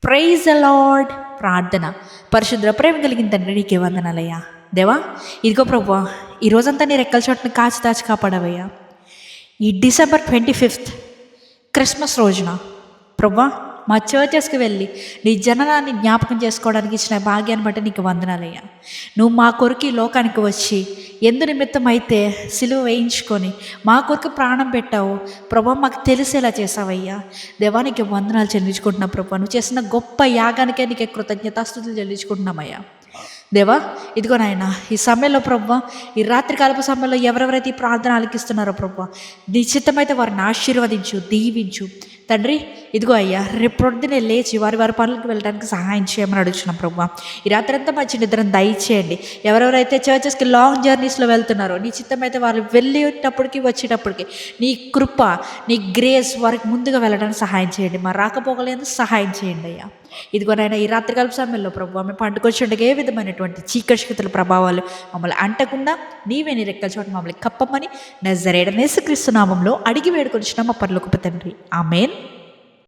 Praise the lord. ప్రార్థన. పరిశుద్ర ప్రేమ కలిగిన తండ్రి నీకే వందనాలయ్యా. దేవా ఇదిగో ప్రభువా, ఈ రోజంతా నీ రెక్కల చోటుని కాచి దాచి కాపాడవయ్యా. ఈ December 25th క్రిస్మస్ రోజున ప్రభువా మా చర్చెస్కి వెళ్ళి నీ జననాన్ని జ్ఞాపకం చేసుకోవడానికి ఇచ్చిన భాగ్యాన్ని బట్టి నీకు వందనాలయ్యా. నువ్వు మా కొరకు ఈ లోకానికి వచ్చి ఎందు నిమిత్తం అయితే సిలువ వేయించుకొని మా కొరకు ప్రాణం పెట్టావు ప్రభా, మాకు తెలిసేలా చేసావయ్యా. దేవానికి వందనాలు చెల్లించుకుంటున్నా ప్రభా. నువ్వు చేసిన గొప్ప యాగానికే నీకే కృతజ్ఞతాస్తుతులు చెల్లించుకుంటున్నామయ్యా. దేవా ఇదిగో నాయన, ఈ సమయంలో ప్రభా, ఈ రాత్రికాలపు సమయంలో ఎవరెవరైతే ఈ ప్రార్థన ఆలకిస్తున్నారో ప్రభా, నీ చిత్తమైతే వారిని ఆశీర్వదించు, దీవించు తండ్రి. ఇదిగో అయ్యా, రేపు పొద్దునే లేచి వారి పనులకు వెళ్ళడానికి సహాయం చేయమని అడుగుతున్నాం ప్రభా. ఈ రాత్రి అంతా మంచి నిద్రను దయచేయండి. ఎవరెవరైతే చర్చెస్కి లాంగ్ జర్నీస్లో వెళ్తున్నారో నీ చిత్తమైతే వారు వెళ్ళేటప్పటికి వచ్చేటప్పటికి నీ కృప, నీ గ్రేస్ వారికి ముందుగా వెళ్ళడానికి సహాయం చేయండి. మా రాకపోకలేదు సహాయం చేయండి అయ్యా. ఇదిగోనైనా ఈ రాత్రికాల సమయంలో ప్రభు ఆమె పండుకొచ్చుండగా ఏ విధమైనటువంటి చీకటిశక్తుల ప్రభావాలు మమ్మల్ని అంటకుండా నీవే నీ రెక్కల చోట మమ్మల్ని కప్పమని నజరేయుడైన యేసుక్రీస్తు నామములో అడిగి వేడుకొనిచున్నాం మా పరలోకపు తండ్రి. ఆమేన్.